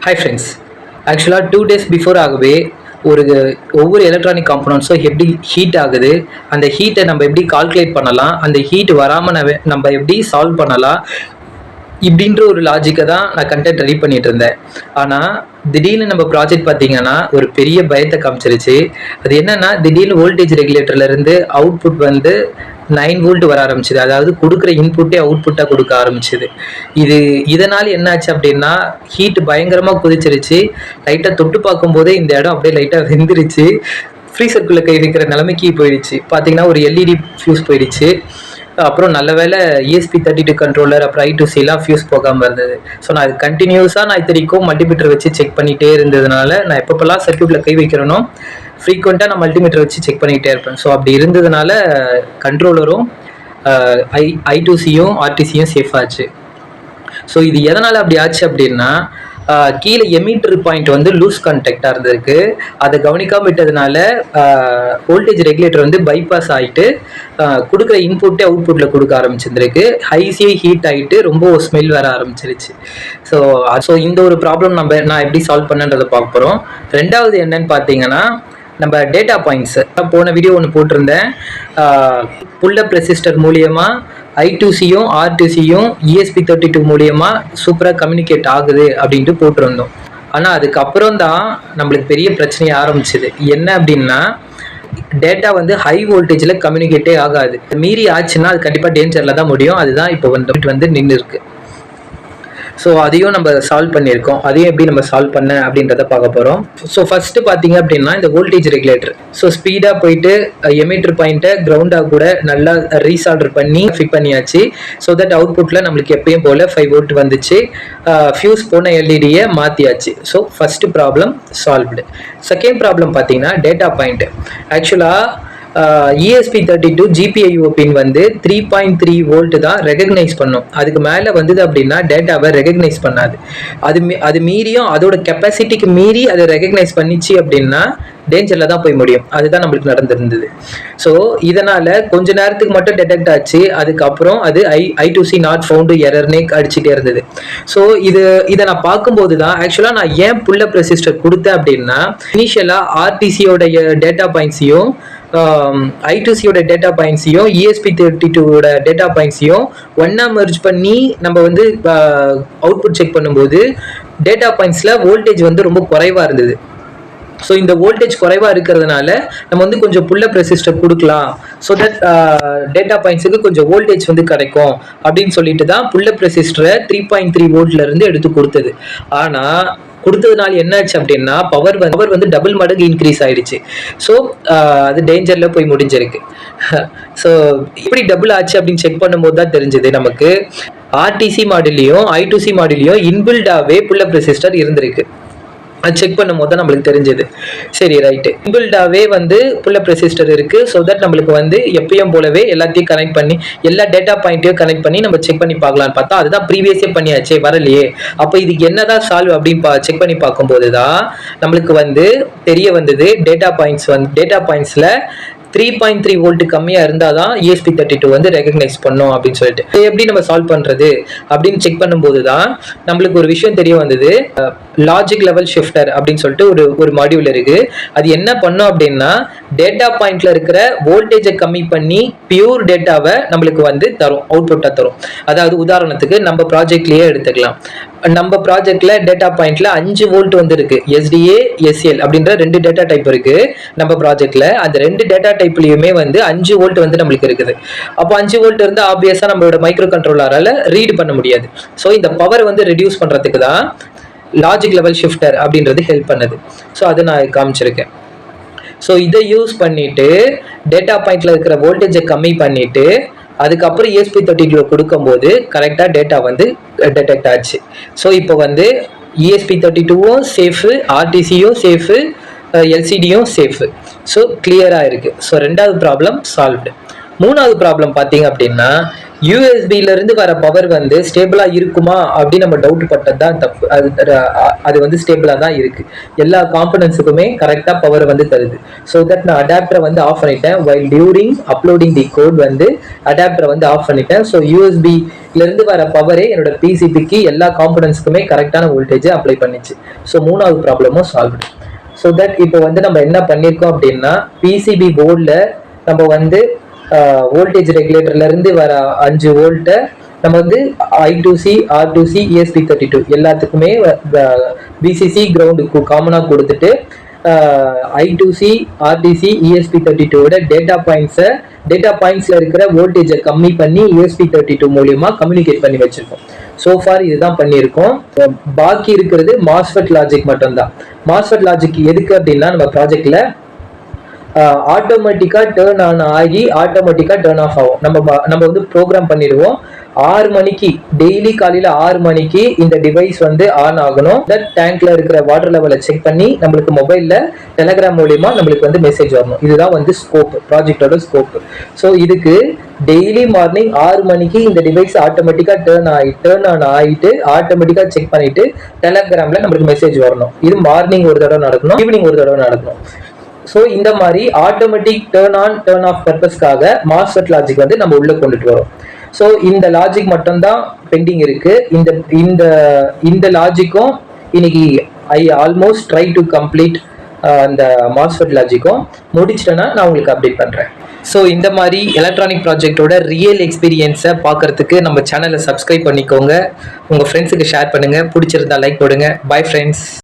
Hi friends. ஆக்சுவலாக 2 days before ஆகவே ஒரு ஒவ்வொரு எலக்ட்ரானிக் காம்பனன்ட்ஸும் எப்படி ஹீட் ஆகுது, அந்த ஹீட்டை நம்ம எப்படி கால்குலேட் பண்ணலாம், அந்த ஹீட் வராமல் நம்ம எப்படி சால்வ் பண்ணலாம், இப்படின்ற ஒரு லாஜிக்கை தான் நான் கண்டென்ட் ரெடி பண்ணிட்டு இருந்தேன். ஆனால் திடீர்னு நம்ம ப்ராஜெக்ட் பார்த்தீங்கன்னா ஒரு பெரிய பயத்தை காமிச்சிருச்சு. அது என்னன்னா, திடீர்னு வோல்டேஜ் ரெகுலேட்டர்லேருந்து அவுட்புட் வந்து 9 வோல்ட் வர ஆரம்பிச்சுது. அதாவது கொடுக்குற இன்புட்டே அவுட்புட்டாக கொடுக்க ஆரம்பிச்சுது. இதனால் என்னாச்சு அப்படின்னா, ஹீட் பயங்கரமாக குதிச்சிருச்சு. லைட்டாக தொட்டு பார்க்கும்போதே இந்த இடம் அப்படியே லைட்டாக வெந்துருச்சு. ஃப்ரீசருக்குள்ளே கை வைக்கிற நிலைமைக்கு போயிடுச்சு. பார்த்தீங்கன்னா ஒரு எல்இடி ஃபியூஸ் போயிடுச்சு. அப்புறம் நல்ல வேலை ESP32 கண்ட்ரோலர் அப்புறம் I2Cலாம் ஃபியூஸ் போகாமல் இருந்தது. ஸோ நான் இது கண்டினியூஸாக நான் இத்தனைக்கும் மல்டிமீட்டர் வச்சு செக் பண்ணிகிட்டே இருந்ததுனால, நான் எப்பப்பெல்லாம் சர்க்யூட்டில் கை வைக்கிறேனோ ஃப்ரீக்வெண்ட்டாக நான் மல்டிமீட்டர் வச்சு செக் பண்ணிகிட்டே இருப்பேன். ஸோ அப்படி இருந்ததுனால கண்ட்ரோலரும் I2Cயும் RTCயும் சேஃப் ஆச்சு. ஸோ இது எதனால் அப்படி ஆச்சு அப்படின்னா, கீழே எமீட்டர் பாயிண்ட் வந்து லூஸ் கான்டாக்டாக இருந்திருக்கு. அதை கவனிக்காமல் விட்டதுனால வோல்டேஜ் ரெகுலேட்டர் வந்து பைபாஸ் ஆகிட்டு கொடுக்குற இன்புட்டே அவுட்புட்டில் கொடுக்க ஆரம்பிச்சிருந்திருக்கு. ஹைசியை ஹீட் ஆகிட்டு ரொம்ப ஸ்மெல் வர ஆரம்பிச்சிருச்சு. ஸோ இந்த ஒரு ப்ராப்ளம் நான் எப்படி சால்வ் பண்ணன்றதை பார்க்க போகிறோம். ரெண்டாவது என்னன்னு பார்த்தீங்கன்னா, நம்ம டேட்டா பாயிண்ட்ஸு போன வீடியோ ஒன்று போட்டிருந்தேன். புல்லப் ரெசிஸ்டர் மூலியமாக I2Cயும் RTCயும் ESP32 மூலியமாக சூப்பராக கம்யூனிகேட் ஆகுது அப்படின்ட்டு போட்டிருந்தோம். ஆனால் அதுக்கப்புறம் தான் நம்மளுக்கு பெரிய பிரச்சனையை ஆரம்பிச்சுது. என்ன அப்படின்னா, டேட்டா வந்து ஹை வோல்டேஜில் கம்யூனிகேட்டே ஆகாது. மீறி ஆச்சுன்னா அது கண்டிப்பாக டேஞ்சரில் தான் முடியும். அதுதான் இப்போ வந்து நின்று இருக்கு. ஸோ அதையும் நம்ம சால்வ் பண்ணியிருக்கோம். அதையும் எப்படி நம்ம சால்வ் பண்ண அப்படின்றத பார்க்க போகிறோம். ஸோ ஃபஸ்ட்டு பார்த்தீங்க அப்படின்னா, இந்த வோல்டேஜ் ரெகுலேட்டர் ஸ்பீடாக போயிட்டு எமீட்டர் பாயிண்ட்டை கிரவுண்டாக கூட நல்லா ரீசால்டர் பண்ணி ஃபிட் பண்ணியாச்சு. ஸோ தட் அவுட்புட்டில் நம்மளுக்கு எப்பயும் போல் 5 வோல்ட் வந்துச்சு. ஃபியூஸ் போன எல்இடியை மாற்றியாச்சு. So first problem solved. Second problem பார்த்தீங்கன்னா, டேட்டா பாயிண்ட். ஆக்சுவலாக ESP32 GPIO பின் வந்து 3.3 வோல்ட் தான் ரெகக்னைஸ் பண்ணும். அதுக்கு மேலே வந்தது அப்படின்னா டேட்டாவை ரெகக்னைஸ் பண்ணாது. அது மீறியும் அதோட கெப்பாசிட்டிக்கு மீறி அதை ரெகக்னைஸ் பண்ணிச்சு அப்படின்னா டேஞ்சரில் தான் போய் முடியும். அதுதான் நம்மளுக்கு நடந்திருந்தது. ஸோ இதனால் கொஞ்ச நேரத்துக்கு மட்டும் டிடெக்ட் ஆச்சு. அதுக்கப்புறம் அது I2C நாட் ஃபவுண்டு எரர்னே அடிச்சுட்டே இருந்தது. ஸோ இதை நான் பார்க்கும்போது தான் ஆக்சுவலாக நான் ஏன் புல்லப் ரெசிஸ்டர் கொடுத்தேன் அப்படின்னா, இனிஷியலாக RTCயோடைய டேட்டா பாயிண்ட்ஸையும் I2Cயோட டேட்டா பாயிண்ட்ஸையும் ESP32ஓட டேட்டா பாயிண்ட்ஸையும் ஒன்னா மெர்ஜ் பண்ணி நம்ம வந்து அவுட்புட் செக் பண்ணும்போது டேட்டா பாயிண்ட்ஸில் வோல்டேஜ் வந்து ரொம்ப குறைவாக இருந்தது. ஸோ இந்த வோல்டேஜ் குறைவாக இருக்கிறதுனால நம்ம வந்து கொஞ்சம் புல்லப் ரெசிஸ்டர் கொடுக்கலாம். ஸோ தட் டேட்டா பாயிண்ட்ஸுக்கு கொஞ்சம் வோல்டேஜ் வந்து கிடைக்கும் அப்படின்னு சொல்லிட்டு தான் புல்லப் ரெசிஸ்டரை 3.3 வோல்ட்லேருந்து எடுத்து கொடுத்தது. ஆனால் கொடுத்ததுனால என்னாச்சு அப்படின்னா, பவர் வந்து டபுள் மடங்கு இன்க்ரீஸ் ஆயிடுச்சு. ஸோ அது டேஞ்சரில் போய் முடிஞ்சிருக்கு. ஸோ இப்படி டபுள் ஆச்சு அப்படின்னு செக் பண்ணும்போது தான் தெரிஞ்சது நமக்கு RTC மாடல்லையும் I2C மாடல்லையும் இன்பில்டாகவே புல்லப் ரெசிஸ்டர் இருந்திருக்கு. அது செக் பண்ணும் போது தான் நம்மளுக்கு தெரிஞ்சது. சரி, ரைட்டு, இன்பில்டாகவே வந்து புல்லப் ரெசிஸ்டர் இருக்குது. ஸோ தட் நம்மளுக்கு வந்து எப்பயும் போலவே எல்லாத்தையும் கனெக்ட் பண்ணி எல்லா டேட்டா பாயிண்ட்டையும் கனெக்ட் பண்ணி நம்ம செக் பண்ணி பார்க்கலான்னு பார்த்தா அதுதான் ப்ரீவியஸே பண்ணியாச்சே, வரலையே. அப்போ இதுக்கு என்னதான் சால்வ் அப்படின்னு செக் பண்ணி பார்க்கும்போது தான் நம்மளுக்கு வந்து தெரிய வந்தது, டேட்டா பாயிண்ட்ஸில் 3.3 வோல்ட் கம்மியாக இருந்தால் தான் ESP32 வந்து ரெகக்னைஸ் பண்ணும் அப்படின்னு சொல்லிட்டு. எப்படி நம்ம சால்வ் பண்ணுறது அப்படின்னு செக் பண்ணும்போது தான் நம்மளுக்கு ஒரு விஷயம் தெரிய வந்தது. லாஜிக் லெவல் ஷிஃப்டர் அப்படின்னு சொல்லிட்டு ஒரு மாடியூல் இருக்குது. அது என்ன பண்ணும் அப்படின்னா, டேட்டா பாயிண்ட்ல இருக்கிற வோல்டேஜை கம்மி பண்ணி பியூர் டேட்டாவை நம்மளுக்கு வந்து தரும், அவுட்புட்டாக தரும். அதாவது உதாரணத்துக்கு நம்ம ப்ராஜெக்ட்லேயே எடுத்துக்கலாம். நம்ம ப்ராஜெக்ட்ல டேட்டா பாயிண்ட்ல 5 வோல்ட் வந்து இருக்கு. SDA SL அப்படின்ற 2 டேட்டா டைப் இருக்கு நம்ம ப்ராஜெக்ட்ல. அந்த 2 டேட்டா டைப்லயுமே வந்து 5 வோல்ட் வந்து நம்மளுக்கு இருக்குது. அப்போ 5 வோல்ட் இருந்து ஆப்வியஸா நம்மளோட மைக்ரோ கண்ட்ரோலரால ரீட் பண்ண முடியாது. ஸோ இந்த பவர் வந்து ரெடியூஸ் பண்றதுக்கு தான் லாஜிக் லெவல் ஷிஃப்டர் அப்படின்றது ஹெல்ப் பண்ணுது. ஸோ அதை நான் காமிச்சிருக்கேன். ஸோ இதை யூஸ் பண்ணிட்டு டேட்டா பாயிண்ட்ல இருக்கிற வோல்டேஜை கம்மி பண்ணிட்டு அதுக்கப்புறம் ESP32 கொடுக்கும்போது கரெக்டாக டேட்டா வந்து டிடெக்ட் ஆச்சு. ஸோ இப்போ வந்து ESP32வும் சேஃபு, RTCயும் சேஃபு, LCDயும் சேஃபு. ஸோ கிளியராக இருக்குது. ஸோ ரெண்டாவது ப்ராப்ளம் சால்வ்டு. மூணாவது ப்ராப்ளம் பார்த்தீங்க அப்படின்னா, யூஎஸ்பில இருந்து வர பவர் வந்து ஸ்டேபிளா இருக்குமா அப்படின்னு நம்ம டவுட் பட்டது தான் தப்பு. அது வந்து ஸ்டேபிளா தான் இருக்கு. எல்லா காம்பனன்ட்ஸுக்குமே கரெக்டா பவர் வந்து தருது. ஸோ தட் நான் அடாப்டரை வந்து ஆஃப் பண்ணிட்டேன். வைல் டியூரிங் அப்லோடிங் தி கோட் வந்து அடாப்டரை வந்து ஆஃப் பண்ணிட்டேன். ஸோ யூஎஸ்பில இருந்து வர பவரே என்னோட பிசிபிக்கு எல்லா காம்பனன்ட்ஸ்க்குமே கரெக்டான வோல்டேஜை அப்ளை பண்ணிச்சு. ஸோ 3வது ப்ராப்ளமும் சால்வ். ஸோ தட் இப்போ வந்து நம்ம என்ன பண்ணியிருக்கோம் அப்படின்னா பிசிபி போர்டில் நம்ம வந்து வோல்டேஜ் ரெகுலேட்டர்ல இருந்து வர 5 வோல்ட்டை நம்ம வந்து I2C R2C ESP32 எல்லாத்துக்குமே VCC கிரவுண்டுக்கு காமனாக கொடுத்துட்டு I2C RTC ESP32 டேட்டா பாயிண்ட்ஸ்ல இருக்கிற வோல்டேஜை கம்மி பண்ணி ESP32 மூலியமா கம்யூனிகேட் பண்ணி வச்சிருக்கோம். சோஃபார் இதுதான் பண்ணியிருக்கோம். பாக்கி இருக்கிறது மாஸ்ஃபெட் லாஜிக் மட்டும்தான். மாஸ்ஃபெட் லாஜிக் எதுக்கு அப்படின்னா நம்ம ப்ராஜெக்ட்ல ஆட்டோமேட்டிக்கா டேர்ன் ஆன் ஆகி ஆட்டோமேட்டிக்கா டேர்ன் ஆஃப் ஆகும். நம்ம வந்து ப்ரோக்ராம் பண்ணிடுவோம். 6 மணிக்கு டெய்லி காலையில 6 மணிக்கு இந்த டிவைஸ் வந்து ஆன் ஆகணும். டேங்க்ல இருக்கிற வாட்டர் லெவலை செக் பண்ணி நம்மளுக்கு மொபைல்ல டெலகிராம் மூலியமா நம்மளுக்கு வந்து மெசேஜ் வரணும். இதுதான் வந்து ஸ்கோப், ப்ராஜெக்டோட ஸ்கோப். ஸோ இதுக்கு டெய்லி மார்னிங் 6 மணிக்கு இந்த டிவைஸ் ஆட்டோமேட்டிக்கா டேர்ன் ஆன் ஆகிட்டு ஆட்டோமேட்டிக்கா செக் பண்ணிட்டு டெலகிராம்ல நம்மளுக்கு மெசேஜ் வரணும். இது மார்னிங் ஒரு தடவை நடக்கணும், ஈவினிங் ஒரு தடவை நடக்கணும். ஸோ இந்த மாதிரி automatic turn on turn off பர்பஸ்க்காக மாஸ்ஃபெட் லாஜிக் வந்து நம்ம உள்ள கொண்டுட்டு வரோம். ஸோ இந்த லாஜிக் மட்டும்தான் பெண்டிங் இருக்கு. இந்த லாஜிக்கும் இன்னைக்கு ஐ ஆல்மோஸ்ட் ட்ரை டு கம்ப்ளீட் அந்த மாஸ்ஃபெட் லாஜிக்கும் முடிச்சிட்டேன்னா நான் உங்களுக்கு அப்டேட் பண்ணுறேன். ஸோ இந்த மாதிரி எலக்ட்ரானிக் ப்ராஜெக்டோட ரியல் எக்ஸ்பீரியன்ஸை பார்க்கறதுக்கு நம்ம சேனலை சப்ஸ்கிரைப் பண்ணிக்கோங்க. உங்கள் ஃப்ரெண்ட்ஸுக்கு ஷேர் பண்ணுங்கள். பிடிச்சிருந்தா லைக் போடுங்க. Bye friends.